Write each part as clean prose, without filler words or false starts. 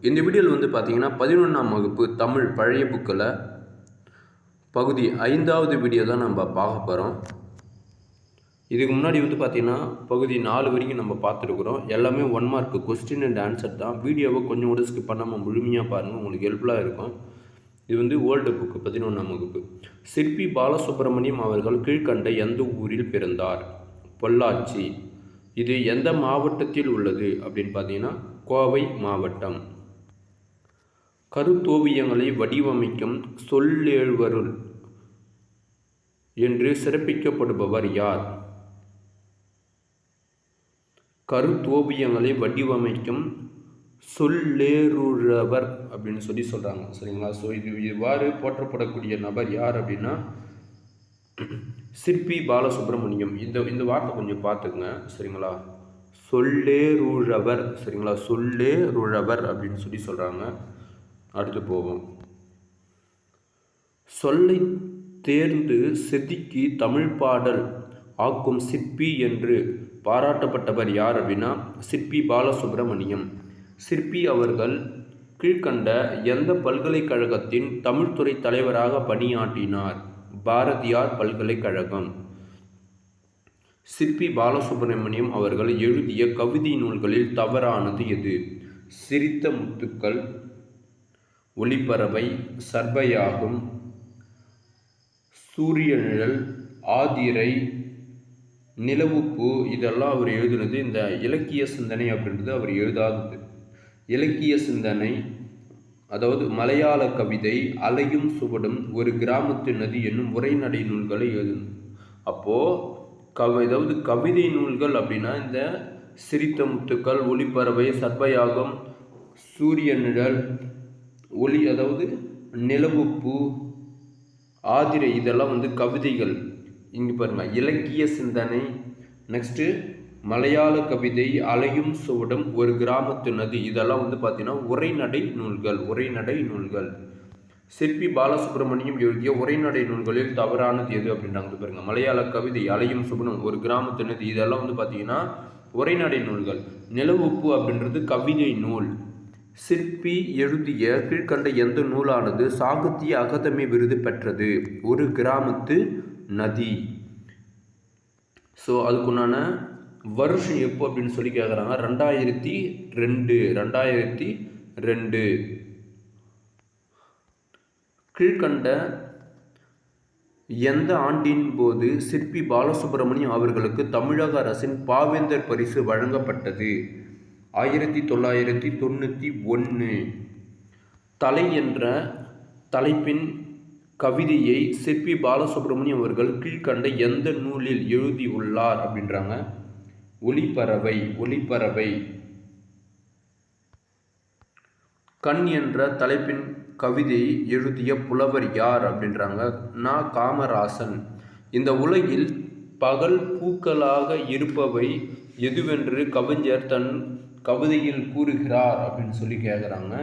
இந்த வீடியோவில் வந்து பார்த்தீங்கன்னா 11ஆம் வகுப்பு தமிழ் பழைய புக்கில் பகுதி 5வது வீடியோ தான் நம்ம பார்க்க போகிறோம். இதுக்கு முன்னாடி வந்து பார்த்திங்கன்னா பகுதி 4 வரைக்கும் நம்ம பார்த்துருக்குறோம். எல்லாமே 1 மார்க் கொஸ்டின் அண்ட் ஆன்சர் தான். வீடியோவை கொஞ்சம் கூட ஸ்கிப் பண்ணாமல் முழுமையாக பாருங்கள், உங்களுக்கு ஹெல்ப்ஃபுல்லாக இருக்கும். இது வந்து ஓல்டு புக்கு 11ஆம் வகுப்பு. சிற்பி பாலசுப்ரமணியம் அவர்கள் கீழ்கண்ட எந்த ஊரில் பிறந்தார்? பொள்ளாச்சி. இது எந்த மாவட்டத்தில் உள்ளது அப்படின்னு பார்த்தீங்கன்னா கோவை மாவட்டம். கருத்தோவியங்களை வடிவமைக்கும் சொல்லெழுவருள் என்று சிறப்பிக்கப்படுபவர் யார்? கருத்தோவியங்களை வடிவமைக்கும் சொல்லெழுறவர் அப்படின்னு சொல்கிறாங்க. சரிங்களா? ஸோ இது இவ்வாறு போற்றப்படக்கூடிய நபர் யார் அப்படின்னா சிற்பி பாலசுப்ரமணியம். இந்த வார்த்தை கொஞ்சம் பார்த்துக்குங்க. சரிங்களா? சொல்லெழுறவர். சரிங்களா? சொல்லெழுறவர் அப்படின்னு சொல்கிறாங்க. அடுத்து போவோம். சொல்லை தேர்ந்து செதுக்கி தமிழ் பாடல் ஆக்கும் சிற்பி என்று பாராட்டப்பட்டவர் யார் அப்படின்னா சிற்பி பாலசுப்ரமணியம். சிற்பி அவர்கள் கீழ்கண்ட எந்த பல்கலைக்கழகத்தின் தமிழ்துறை தலைவராக பணியாற்றினார்? பாரதியார் பல்கலைக்கழகம். சிற்பி பாலசுப்ரமணியம் அவர்கள் எழுதிய கவிதை நூல்களில் தவறானது எது? சிரித்த முத்துக்கள், ஒளிப்பறவை, சர்பயாகம், சூரிய நிழல், ஆதிரை, நிலவுப்பூ, இதெல்லாம் அவர் எழுதுனது. இந்த இலக்கிய சிந்தனை அப்படின்றது அவர் எழுதாதது. இலக்கிய சிந்தனை அதாவது மலையாள கவிதை, அலையும் சுவடும், ஒரு கிராமத்து நதி என்னும் உரைநடை நூல்களை எழுதும். அப்போது அதாவது கவிதை நூல்கள் அப்படின்னா இந்த சிரித்த முத்துக்கள், ஒளிப்பறவை, சர்பயாகம், சூரிய நிழல், ஒளி அதாவது நிலவுப்பூ, ஆதிரை, இதெல்லாம் வந்து கவிதைகள். இங்கே பாருங்கள், இலக்கிய சிந்தனை, நெக்ஸ்ட்டு மலையாள கவிதை, அலையும் சுவடும், ஒரு கிராமத்து நதி, இதெல்லாம் வந்து பார்த்தீங்கன்னா உரைநடை நூல்கள். சிற்பி பாலசுப்ரமணியம் எழுதிய உரைநடை நூல்களில் தவறானது எது அப்படின்றாங்க. பாருங்கள், மலையாள கவிதை, அலையும் சுவடும், ஒரு கிராமத்து நதி, இதெல்லாம் வந்து பார்த்தீங்கன்னா உரைநடை நூல்கள். நிலவுப்பு அப்படின்றது கவிதை நூல். சிற்பி எழுதிய கீழ்கண்ட எந்த நூலானது சாகித்ய அகாதமி விருது பெற்றது? ஒரு கிராமத்து நதி. ஸோ அதுக்குண்டான வருஷம் எப்போ அப்படின்னு சொல்லி கேட்குறாங்க. 2002. கீழ்கண்ட எந்த ஆண்டின் போது சிற்பி பாலசுப்ரமணியம் அவர்களுக்கு தமிழக அரசின் பாவேந்தர் பரிசு வழங்கப்பட்டது? 1991. தலை என்ற தலைப்பின் கவிதையை சிற்பி பாலசுப்ரமணியம் அவர்கள் கீழ்கண்ட எந்த நூலில் எழுதியுள்ளார் அப்படின்றாங்க. ஒளிப்பறவை. கண் என்ற தலைப்பின் கவிதை எழுதிய புலவர் யார் அப்படின்றாங்க. காமராசன். இந்த உலகில் பகல் பூக்களாக இருப்பவை எதுவென்று கவிஞர் தன் கவிதையில் கூறுகிறார் அப்படின்னு சொல்லி கேட்குறாங்க.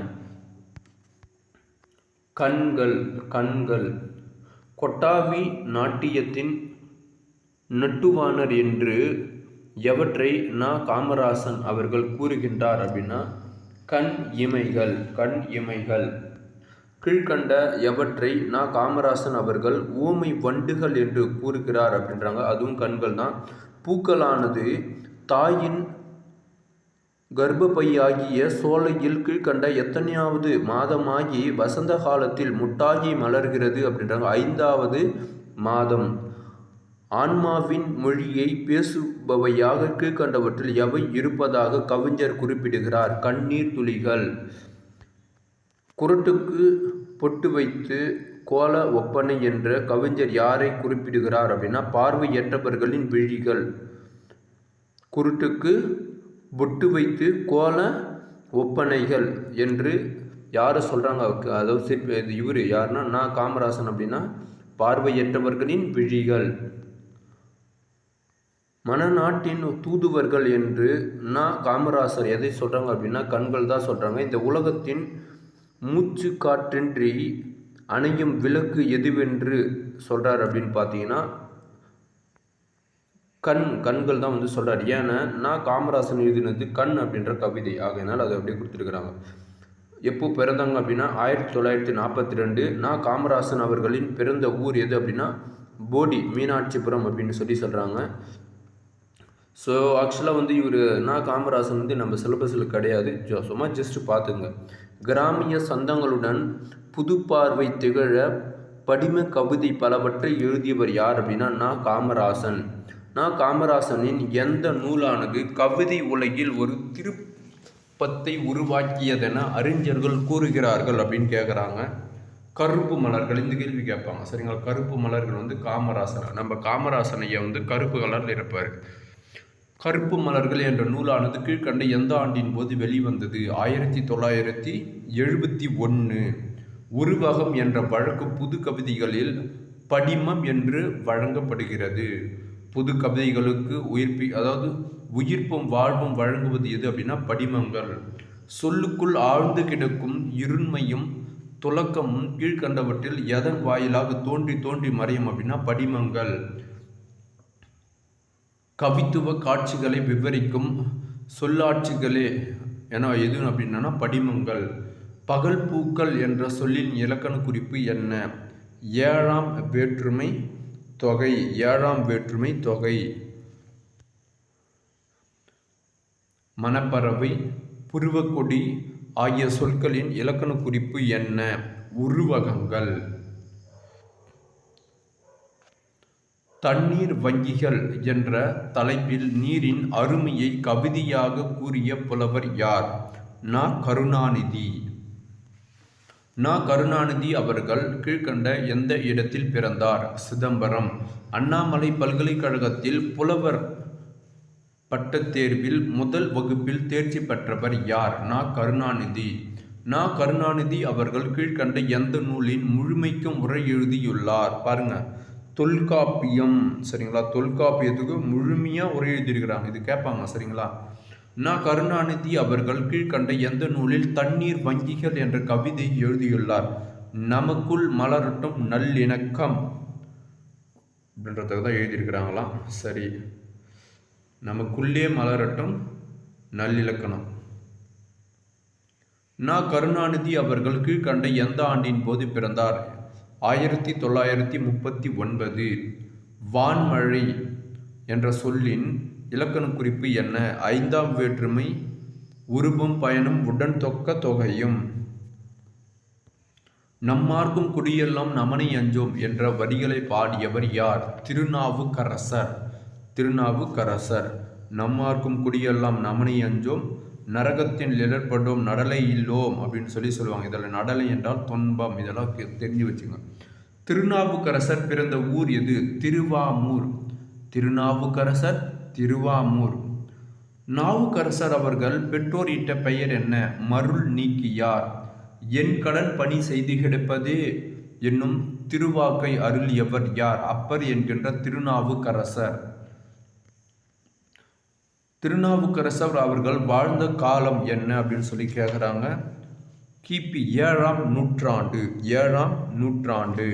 கண்கள். கொட்டாவி நாட்டியத்தின் நட்டுவானர் என்று எவற்றை காமராசன் அவர்கள் கூறுகின்றார் அப்படின்னா கண் இமைகள். கீழ்கண்ட எவற்றை காமராசன் அவர்கள் ஊமை வண்டுகள் என்று கூறுகிறார் அப்படின்றாங்க. அதுவும் கண்கள் தான். பூக்களானது தாயின் கர்ப்பப்பையாகிய சோலையில் கீழ்கண்ட எத்தனையாவது மாதமாகி வசந்த காலத்தில் முட்டாகி மலர்கிறது அப்படின்றாங்க. 5வது மாதம். ஆன்மாவின் மொழியை பேசுபவையாக கீழ்கண்டவற்றில் எவை இருப்பதாக கவிஞர் குறிப்பிடுகிறார்? கண்ணீர் துளிகள். குருட்டுக்கு பொட்டு வைத்து கோல ஒப்பனை என்ற கவிஞர் யாரை குறிப்பிடுகிறார் அப்படின்னா பார்வையற்றவர்களின் விழிகள். குருட்டுக்கு பொட்டு வைத்து கோல ஒப்பனைகள் என்று யார் சொல்கிறாங்க? அதாவது இவர் யாருன்னா காமராசன். அப்படின்னா பார்வையற்றவர்களின் விழிகள். மனநாட்டின் தூதுவர்கள் என்று காமராசர் எதை சொல்கிறாங்க அப்படின்னா கண்கள் தான் சொல்கிறாங்க. இந்த உலகத்தின் மூச்சு காற்றின்றி அணையும் விளக்கு எதுவென்று சொல்கிறார் அப்படின்னு பார்த்தீங்கன்னா கண்கள் தான் வந்து சொல்கிறார். ஏன்னா காமராசன் எழுதினது கண் அப்படின்ற கவிதை, ஆகையினால் அதை அப்படியே கொடுத்துருக்குறாங்க. எப்போ பிறந்தாங்க அப்படின்னா 1942. காமராசன் அவர்களின் பிறந்த ஊர் எது அப்படின்னா போடி, மீனாட்சிபுரம் அப்படின்னு சொல்கிறாங்க. ஸோ ஆக்சுவலாக வந்து இவர் காமராசன் வந்து நம்ம சிலபஸில் கிடையாது, சும்மா ஜஸ்ட்டு பார்த்துங்க. கிராமிய சந்தங்களுடன் புது பார்வை திகழ படிம கவிதை பலவற்றை எழுதியவர் யார் அப்படின்னா காமராசன். காமராசனின் எந்த நூலானது கவிதை உலகில் ஒரு திருப்பத்தை உருவாக்கியதென அறிஞர்கள் கூறுகிறார்கள் அப்படின்னு கேட்குறாங்க. கருப்பு மலர்கள், இந்த கேள்வி கேட்பாங்க சரிங்களா. கருப்பு மலர்கள் வந்து காமராசன், நம்ம காமராசனையை வந்து கருப்பு கலரில் இருப்பார். கருப்பு மலர்கள் என்ற நூலானது கீழ்கண்ட எந்த ஆண்டின் போது வெளிவந்தது? 1971. உருவகம் என்ற வழக்கு புது கவிதைகளில் படிமம் என்று வழங்கப்படுகிறது. புது கவிதைகளுக்கு உயிர்ப்பும் வாழ்வும் வழங்குவது எது அப்படின்னா படிமங்கள். சொல்லுக்குள் ஆழ்ந்து கிடக்கும் இருண்மையும் துலக்கமும் கீழ்கண்டவற்றில் எதன் வாயிலாக தோன்றி தோன்றி மறையும் அப்படின்னா படிமங்கள். கவித்துவ காட்சிகளை விவரிக்கும் சொல்லாட்சிகளே என எது அப்படின்னா படிமங்கள். பகல் பூக்கள் என்ற சொல்லின் இலக்கண குறிப்பு என்ன? ஏழாம் வேற்றுமை தொகை. ஏழாம் வேற்றுமை தொகை. மணப்பறவை, புருவக்கொடி ஆகிய சொற்களின் இலக்கண குறிப்பு என்ன? உருவகங்கள். தண்ணீர் வங்கிகள் என்ற தலைப்பில் நீரின் அருமையை கவிதையாக கூறிய புலவர் யார்? கருணாநிதி. கருணாநிதி அவர்கள் கீழ்கண்ட எந்த இடத்தில் பிறந்தார்? சிதம்பரம். அண்ணாமலை பல்கலைக்கழகத்தில் புலவர் பட்டத் தேர்வில் முதல் வகுப்பில் தேர்ச்சி பெற்றவர் யார்? கருணாநிதி. கருணாநிதி அவர்கள் கீழ்கண்ட எந்த நூலின் முழுமைக்கும் உரை எழுதியுள்ளார்? பாருங்க, தொல்காப்பியம் சரிங்களா. தொல்காப்பியத்துக்கு முழுமையாக உரை எழுதியிருக்கிறாங்க, இது கேட்பாங்க சரிங்களா. கருணாநிதி அவர்கள் கீழ்கண்ட எந்த நூலில் தண்ணீர் வங்கிகள் என்ற கவிதை எழுதியுள்ளார்? நமக்குள் மலரட்டும் நல்லிணக்கம் அப்படின்றதுக்கு தான் எழுதியிருக்கிறாங்களாம். சரி, நமக்குள்ளே மலரட்டும் நல்லிலக்கணம். கருணாநிதி அவர்கள் கீழ்கண்ட எந்த ஆண்டின் போது பிறந்தார்? 1939. வான்மழை என்ற சொல்லின் இலக்கண குறிப்பு என்ன? ஐந்தாம் வேற்றுமை. உருபும் பயனும் உடன் தொக்க தொகையும். நம்மார்க்கும் குடியெல்லாம் நமனை அஞ்சோம் என்ற வரிகளை பாடியவர் யார்? திருநாவுக்கரசர். திருநாவுக்கரசர். நம்மார்க்கும் குடியெல்லாம் நமனை அஞ்சோம், நரகத்தின் இடர்பட்டோம் நடலை இல்லோம் அப்படின்னு சொல்லுவாங்க. இதில் நடலை என்றால் துன்பம், இதெல்லாம் தெரிஞ்சு வச்சுங்க. திருநாவுக்கரசர் பிறந்த ஊர் எது? திருவாமூர். திருநாவுக்கரசர் திருவாமூர். நாவுக்கரசர் அவர்கள் பெற்றோர் இட்ட பெயர் என்ன? மருள் நீக்கியார். என் கடன் பணி செய்து கிடப்பது என்னும் திருவாக்கை அருளியவர் யார்? அப்பர் என்கின்ற திருநாவுக்கரசர். திருநாவுக்கரசர் அவர்கள் வாழ்ந்த காலம் என்ன அப்படின்னு சொல்லி கேட்குறாங்க. கிபி 7ஆம் நூற்றாண்டு. 7ஆம் நூற்றாண்டு.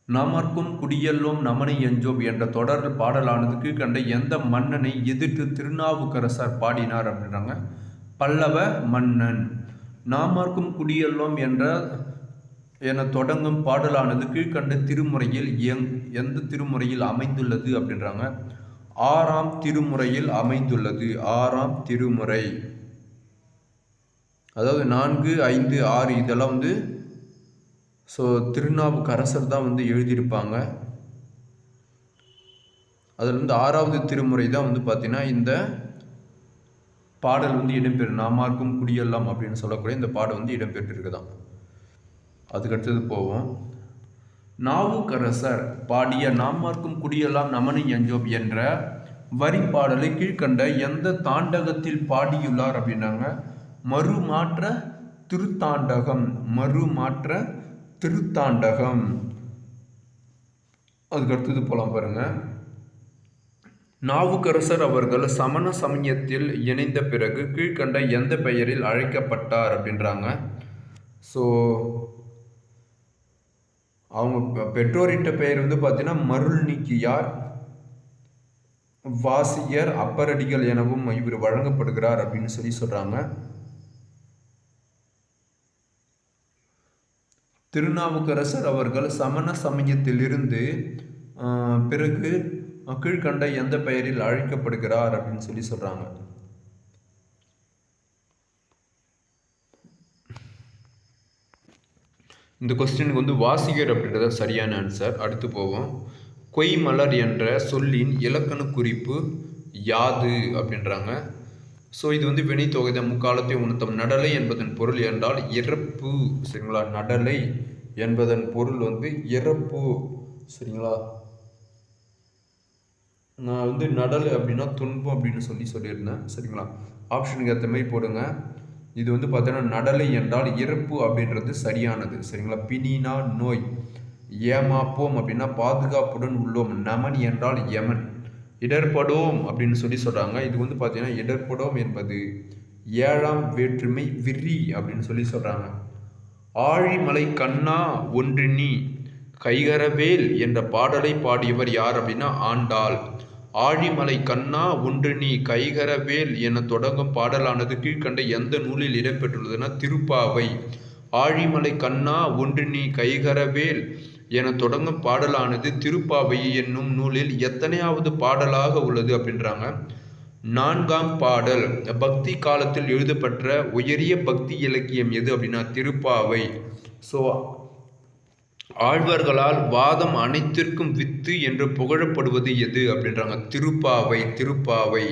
நமர்க்கும் குடியெல்லோம் நமனை எஞ்சோம் என்ற தொடர் பாடலானது கீழ்கண்ட எந்த மன்னனை எதிர்த்து திருநாவுக்கரசர் பாடினார் அப்படின்றாங்க? பல்லவ மன்னன். நாமர்க்கும் குடியெல்லோம் என தொடங்கும் பாடலானது கீழ்கண்ட திருமுறையில் எந்த திருமுறையில் அமைந்துள்ளது அப்படின்றாங்க? 6ஆம் திருமுறையில் அமைந்துள்ளது. 6ஆம் திருமுறை. அதாவது 4, 5, 6 இதெல்லாம் ஸோ திருநாவுக்கரசர் தான் எழுதியிருப்பாங்க. அதில் 6ஆவது திருமுறை தான் பார்த்தீங்கன்னா இந்த பாடல் இடம்பெறும். நாமார்க்கும் குடியெல்லாம் அப்படின்னு சொல்லக்கூடிய இந்த பாடல் இடம்பெற்றிருக்குதான். அதுக்கடுத்தது போவோம். நாவுக்கரசர் பாடிய நாமார்க்கும் குடியெல்லாம் நமனை அஞ்சோம் என்ற வரி பாடலை கீழ்கண்ட எந்த தாண்டகத்தில் பாடியுள்ளார் அப்படின்னாங்க? மறுமாற்ற திருத்தாண்டகம். மறுமாற்ற திருத்தாண்டகம். அதுக்கு அடுத்தது போலாம் பாருங்க. நாவுக்கரசர் அவர்கள் சமண சமயத்தில் இணைந்த பிறகு கீழ்கண்ட எந்த பெயரில் அழைக்கப்பட்டார் அப்படின்றாங்க? ஸோ அவங்க பெற்றோரிட்ட பெயர் பார்த்தீங்கன்னா மருள் நீக்கியார், வாசியர், அப்பரடிகள் எனவும் இவர் வழங்கப்படுகிறார் அப்படின்னு சொல்கிறாங்க. திருநாவுக்கரசர் அவர்கள் சமண சமயத்திலிருந்து பிறகு கீழ்கண்ட எந்த பெயரில் அழைக்கப்படுகிறார் அப்படின்னு சொல்லி சொல்றாங்க. இந்த கொஸ்டினுக்கு வந்து வாசிகர் அப்படின்றத சரியான ஆன்சர். அடுத்து போவோம். கொய் மலர் என்ற சொல்லின் இலக்கண குறிப்பு யாது அப்படின்றாங்க. ஸோ இது வந்து வினைத்தொகை தான். முக்காலத்தை உணர்த்தும். நடலை என்பதன் பொருள் என்றால் இறப்பு. சரிங்களா? நடலை என்பதன் பொருள் வந்து இறப்பு. சரிங்களா? நான் வந்து நடல் அப்படின்னா துன்பம் அப்படின்னு சொல்லியிருந்தேன். சரிங்களா? ஆப்ஷனுக்கு ஏற்ற மாதிரி போடுங்க. இது வந்து பார்த்தீங்கன்னா நடலை என்றால் இறப்பு அப்படின்றது சரியானது. சரிங்களா? பிணினா நோய். ஏமாப்போம் அப்படின்னா பாதுகாப்புடன் உள்ளோம். நமன் என்றால் யமன். இடர்படோம் அப்படின்னு சொல்கிறாங்க. இது வந்து பார்த்தீங்கன்னா இடர்படோம் என்பது 7ஆம் வேற்றுமை விரி அப்படின்னு சொல்கிறாங்க. ஆழிமலை கண்ணா ஒன்று நீ கைகரவேல் என்ற பாடலை பாடியவர் யார் அப்படின்னா ஆண்டாள். ஆழிமலை கண்ணா ஒன்று நீ கைகரவேல் என தொடங்கும் பாடலானது கீழ்கண்ட எந்த நூலில் இடம்பெற்றுள்ளதுன்னா திருப்பாவை. ஆழிமலை கண்ணா ஒன்று நீ கைகரவேல் என தொடங்கும் பாடலானது திருப்பாவை என்னும் நூலில் எத்தனையாவது பாடலாக உள்ளது அப்படின்றாங்க. 4ஆம் பாடல். பக்தி காலத்தில் எழுதப்பட்ட உயரிய பக்தி இலக்கியம் எது அப்படின்னா திருப்பாவை. ஸோ ஆழ்வார்களால் வாதம் அனைத்திற்கும் வித்து என்று புகழப்படுவது எது அப்படின்றாங்க. திருப்பாவை. திருப்பாவை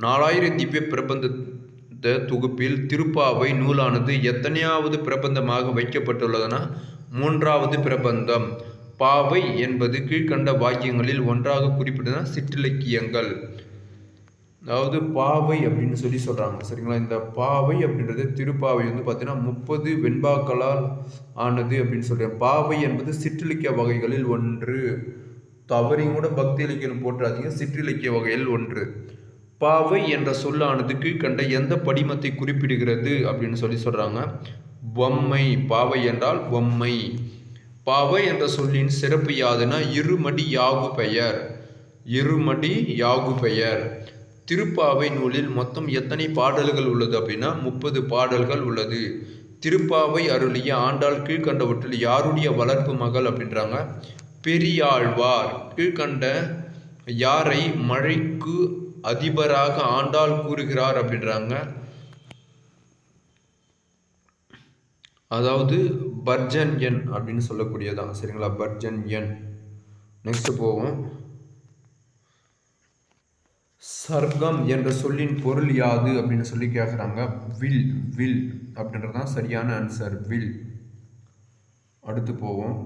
4000 திவ்ய பிரபந்த தொகுப்பில் திருப்பாவை நூலானது எத்தனையாவது பிரபந்தமாக வைக்கப்பட்டுள்ளதுன்னா 3வது பிரபந்தம். பாவை என்பது கீழ்கண்ட வாக்கியங்களில் ஒன்றாக குறிப்பிட்டதுன்னா சிற்றிலக்கியங்கள். அதாவது பாவை அப்படின்னு சொல்கிறாங்க. சரிங்களா? இந்த பாவை அப்படின்றது திருப்பாவை வந்து பார்த்தீங்கன்னா 30 வெண்பாக்களால் ஆனது அப்படின்னு சொல்கிறேன். பாவை என்பது சிற்றிலக்கிய வகைகளில் ஒன்று. தவறையும் கூட பக்தி இலக்கியம் போட்டுறாதீங்க. சிற்றிலக்கிய வகையில் ஒன்று. பாவை என்ற சொல்லானது கீழ்கண்ட எந்த படிமத்தை குறிப்பிடுகிறது அப்படின்னு சொல்கிறாங்க. பொம்மை. பாவை என்றால் பொம்மை. பாவை என்ற சொல்லின் சிறப்பு யாதுன்னா இருமடி யாகு பெயர். இருமடி யாகு பெயர். திருப்பாவை நூலில் மொத்தம் எத்தனை பாடல்கள் உள்ளது அப்படின்னா 30 பாடல்கள் உள்ளது. திருப்பாவை அருளிய ஆண்டாள் கீழ்கண்டவற்றில் யாருடைய வளர்ப்பு மகள் அப்படின்றாங்க. பெரியாழ்வார். கீழ்கண்ட யாரை மழைக்கு அதிபராக ஆண்டாள் கூறுகிறார் அப்படின்றாங்க. அதாவது பர்ஜன்யன் அப்படின்னு சொல்லக்கூடியதான். சரிங்களா? பர்ஜன்யன். நெக்ஸ்ட் போவோம். சர்க்கம் என்ற சொல்லின் பொருள் யாது அப்படின்னு சொல்லி கேட்குறாங்க. வில். வில் அப்படின்றதான் சரியான ஆன்சர். வில். அடுத்து போவோம்.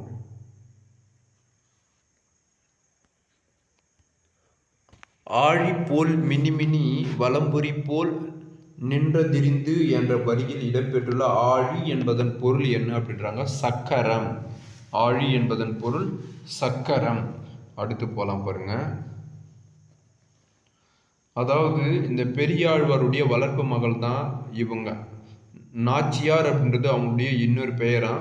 ஆழி போல் மினிமினி வலம்புரி போல் நின்றதிரிந்து என்ற வரியில் இடம்பெற்றுள்ள ஆழி என்பதன் பொருள் என்ன அப்படின்றாங்க. சக்கரம். ஆழி என்பதன் பொருள் சக்கரம். அடுத்து போலாம் பாருங்க. அதாவது இந்த பெரியாழ்வாருடைய வளர்ப்பு மகள் தான் இவங்க. நாச்சியார் அப்படின்றது அவங்களுடைய இன்னொரு பெயரா.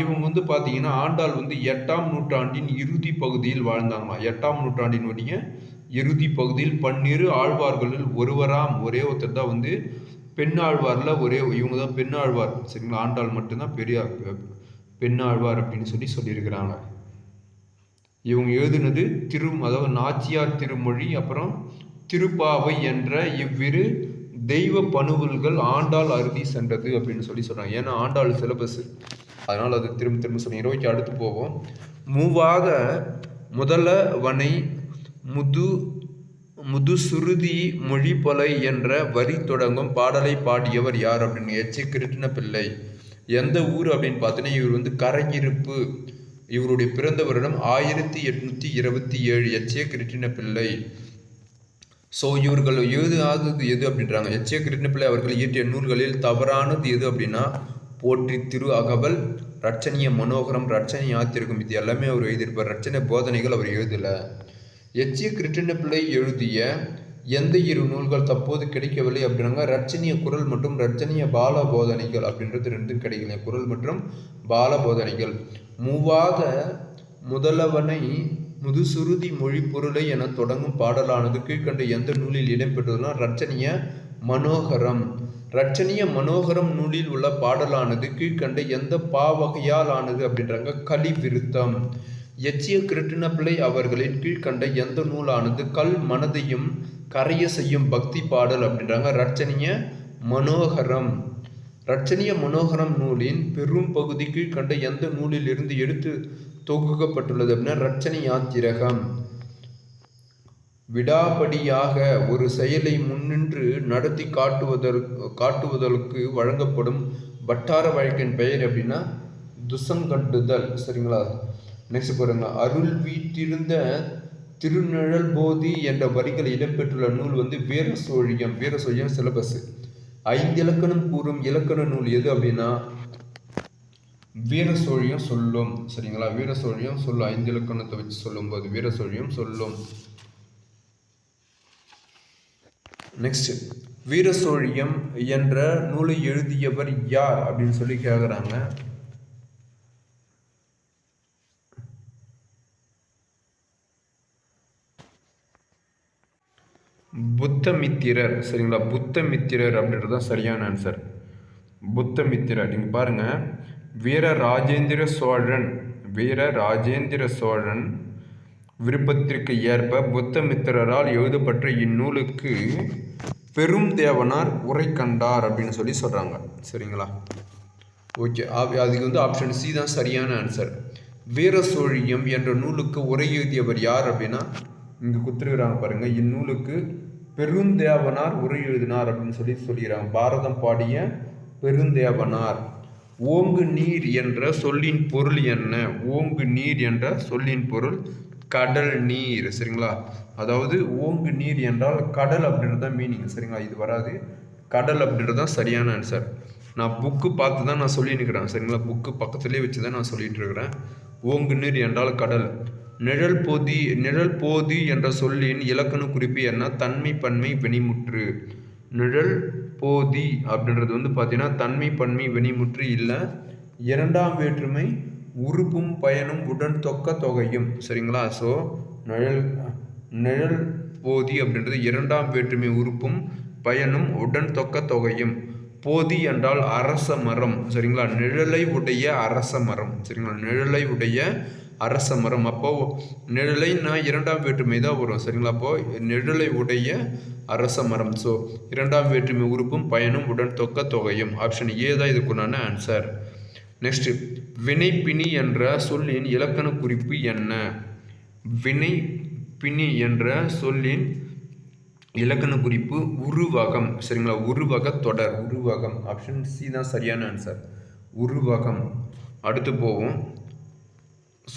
இவங்க வந்து பார்த்தீங்கன்னா ஆண்டாள் வந்து 8ஆம் நூற்றாண்டின் இறுதி பகுதியில் வாழ்ந்தாங்களாம். 8ஆம் நூற்றாண்டினுடைய இறுதி பகுதியில் 12 ஆழ்வார்களில் ஒருவராம். ஒரே ஒருத்தர் தான் வந்து பெண் ஆழ்வார்ல இவங்க தான் பெண் ஆழ்வார். சரிங்களா? ஆண்டாள் மட்டும்தான் பெண் ஆழ்வார் அப்படின்னு சொல்லியிருக்கிறாங்க. இவங்க எழுதுனது அதாவது நாச்சியார் திருமொழி அப்புறம் திருப்பாவை என்ற இவ்விரு தெய்வ பணுவல்கள் ஆண்டாள் அருதி சென்றது அப்படின்னு சொல்கிறாங்க. ஏன்னா ஆண்டாள் சிலபஸ், அதனால் அது திரும்ப சொல்லி 20 அடுத்து போவோம். மூவாத முதலவனை முதுசுருதி மொழிபொலை என்ற வரி தொடங்கும் பாடலை பாடியவர் யார் அப்படின்னு எச். கிருட்டின பிள்ளை. எந்த ஊர் அப்படின்னு பார்த்தீங்கன்னா இவர் வந்து கரையிருப்பு. இவருடைய பிறந்த வருடம் 1827. எச். கிருட்டின பிள்ளை. ஸோ இவர்கள் எழுதாதது எது அப்படின்றாங்க. எச். கிருட்டின பிள்ளை அவர்கள் இயற்றிய நூல்களில் தவறானது எது அப்படின்னா போற்றி திரு அகவல், ரட்சணிய மனோகரம், ரட்சணி ஆத்திருக்கும். இது எல்லாமே அவர் எழுதியிருப்பார். ரட்சணை போதனைகள் அவர் எழுதலை. எச். கிருட்டின பிள்ளை எழுதிய எந்த 2 நூல்கள் தற்போது கிடைக்கவில்லை அப்படின்னாங்க. ரட்சணிய குரல் மற்றும் ரட்சணிய பால போதனைகள் அப்படின்றது 2 கிடைக்கல. குரல் மற்றும் பால போதனைகள். மூவாத முதலவனை முதுசுருதி மொழி பொருளை என தொடங்கும் பாடலானது கீழ்கண்ட எந்த நூலில் இடம்பெற்றதுன்னா ரட்சணிய மனோகரம். ரட்சணிய மனோகரம் நூலில் உள்ள பாடலானது கீழ்கண்ட எந்த பாவகையால் ஆனது அப்படின்றாங்க. கலி விருத்தம். எச்சிய கிருட்டின பிள்ளை அவர்களின் கீழ்கண்ட எந்த நூலானது கல் மனதையும் கரைய செய்யும் பக்தி பாடல் அப்படின்றாங்க. ரட்சணிய மனோகரம். ரட்சணிய மனோகரம் நூலின் பெரும் பகுதி கீழ்கண்ட எந்த நூலில் இருந்து எடுத்து தொகுக்கப்பட்டுள்ளது அப்படின்னா ரட்சணி யாத்திரகம். விடாபடியாக ஒரு செயலை முன்னின்று நடத்தி காட்டுவதற்கு வழங்கப்படும் வட்டார வழக்கின் பெயர் அப்படின்னா துசங்கட்டுதல். சரிங்களா? நெக்ஸ்ட் பாருங்க. அருள் வீட்டிருந்த திருநிழல் போதி என்ற வரிகள் இடம்பெற்றுள்ள நூல் வீரசோழியம். வீரசோழியம் சிலபஸ். 5 இலக்கணம் கூறும் இலக்கண நூல் எது அப்படின்னா வீரசோழியம் சொல்லும். சரிங்களா? வீரசோழியம் சொல்லும். 5 இலக்கணத்தை வச்சு சொல்லும் போது வீரசோழியம் சொல்லும். நெக்ஸ்ட், வீரசோழியம் என்ற நூலை எழுதியவர் யார் அப்படின்னு சொல்லி கேட்குறாங்க. புத்தமித்திரர். சரிங்களா? புத்தமித்திரர் அப்படின்றது தான் சரியான ஆன்சர். புத்தமித்திரர். நீங்க பாருங்க, வீர ராஜேந்திர சோழன் விருப்பத்திற்கு ஏற்ப புத்தமித்திரரால் எழுதப்பட்ட இந்நூலுக்கு பெரும் தேவனார் உரை கண்டார் அப்படின்னு சொல்லி சொல்றாங்க. சரிங்களா? ஓகே, அதுக்கு ஆப்ஷன் சி தான் சரியான ஆன்சர். வீரசோழியம் என்ற நூலுக்கு உரை எழுதியவர் யார் அப்படின்னா இங்க குத்துருக்கிறாங்க பாருங்க. இந்நூலுக்கு பெருந்தேவனார் உரை எழுதினார் அப்படின்னு சொல்லி சொல்லிடுறாங்க. பாரதம் பாடிய பெருந்தேவனார். ஓங்கு நீர் என்ற சொல்லின் பொருள் என்ன? ஓங்கு நீர் என்ற சொல்லின் பொருள் கடல் நீர். சரிங்களா? அதாவது ஓங்கு நீர் என்றால் கடல் அப்படின்றது தான் மீனிங். சரிங்களா? இது வராது. கடல் அப்படின்றது தான் சரியான ஆன்சர். நான் புக்கு பார்த்து தான் நான் சொல்லியிருக்கிறேன். சரிங்களா? புக்கு பக்கத்துலேயே வச்சு தான் நான் சொல்லிட்டு இருக்கிறேன். ஓங்கு நீர் என்றால் கடல். நிழல் போதி என்ற சொல்லின் இலக்கண குறிப்பு என்ன? தன்மை பன்மை வெணிமுற்று. நிழல் போதி அப்படின்றது பார்த்தீங்கன்னா தன்மை பன்மை வெணிமுற்று இல்லை. 2ஆம் வேற்றுமை உறுப்பும் பயனும் உடன் தொக்க தொகையும். சரிங்களா? ஸோ நிழல் போதி அப்படின்றது 2ஆம் வேற்றுமை உறுப்பும் பயனும் உடன் தொக்க தொகையும். போதி என்றால் அரச மரம். சரிங்களா? நிழலை உடைய அரச மரம். சரிங்களா? நிழலை உடைய அரச மரம். அப்போ நிழலைன்னா 2ஆம் வேற்றுமை தான் வரும். சரிங்களா? அப்போ நிழலை உடைய அரச மரம். ஸோ 2ஆம் வேற்றுமை உறுப்பும் பயனும் உடன் தொக்க தொகையும். ஆப்ஷன் ஏ தான் இதுக்குண்டான ஆன்சர். நெக்ஸ்ட், வினைப்பினி என்ற சொல்லின் இலக்கண குறிப்பு என்ன? வினைப்பினி என்ற சொல்லின் இலக்கண குறிப்பு உருவகம். சரிங்களா? உருவக தொடர். உருவகம். ஆப்ஷன் சி தான் சரியான ஆன்சர். உருவகம். அடுத்து போவோம்.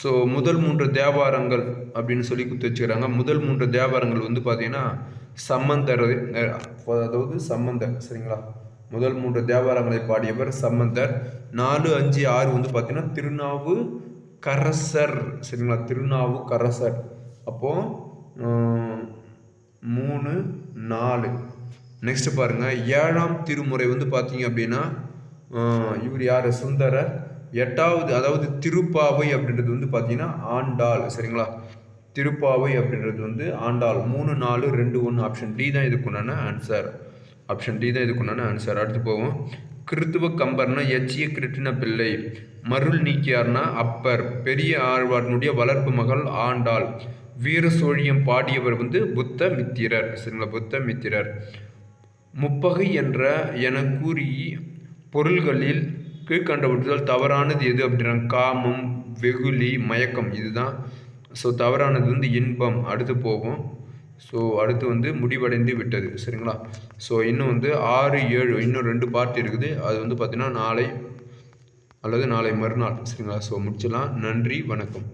ஸோ முதல் 3 தேவாரங்கள் அப்படின்னு சொல்லி குத்து வச்சுக்கிறாங்க. முதல் 3 தேவாரங்கள் பார்த்தீங்கன்னா சம்பந்தர். அதாவது சம்பந்தர். சரிங்களா? முதல் 3 தேவாரங்களை பாடியவர் சம்பந்தர். 4, 5, 6 பார்த்தீங்கன்னா திருநாவுக்கரசர். சரிங்களா? திருநாவுக்கரசர். அப்போ 3, 4. நெக்ஸ்ட் பாருங்க, 7ஆம் திருமுறை பார்த்தீங்க அப்படின்னா இவர் யார்? சுந்தரர். 8வது அதாவது திருப்பாவை அப்படின்றது பார்த்தீங்கன்னா ஆண்டாள். சரிங்களா? திருப்பாவை அப்படின்றது ஆண்டாள். 3, 4, 2, 1. ஆப்ஷன் டி தான் இதுக்குண்டான ஆன்சர். ஆப்ஷன் டி தான் இதுக்குண்டான ஆன்சர். அடுத்து போவோம். கிறித்துவ கம்பர்னா எச்சிய கிருட்டின பிள்ளை. மருள் நீக்கியார்னா அப்பர். பெரிய ஆழ்வார்னுடைய வளர்ப்பு மகள் ஆண்டாள். வீரசோழியம் பாடியவர் புத்தமித்திரர். சரிங்களா? புத்தமித்திரர். முப்பகை என கூறி பொருள்களில் கீழ்கண்டவற்றுதல் தவறானது எது அப்படின்னா காமம், வெகுளி, மயக்கம். இதுதான். ஸோ தவறானது இன்பம். அடுத்து போவோம். ஸோ அடுத்து முடிவடைந்து விட்டது. சரிங்களா? ஸோ இன்னும் 6, 7 இன்னும் 2 பார்ட் இருக்குது. அது பார்த்தீங்கன்னா நாளை அல்லது நாளை மறுநாள். சரிங்களா? ஸோ முடிச்சிடலாம். நன்றி, வணக்கம்.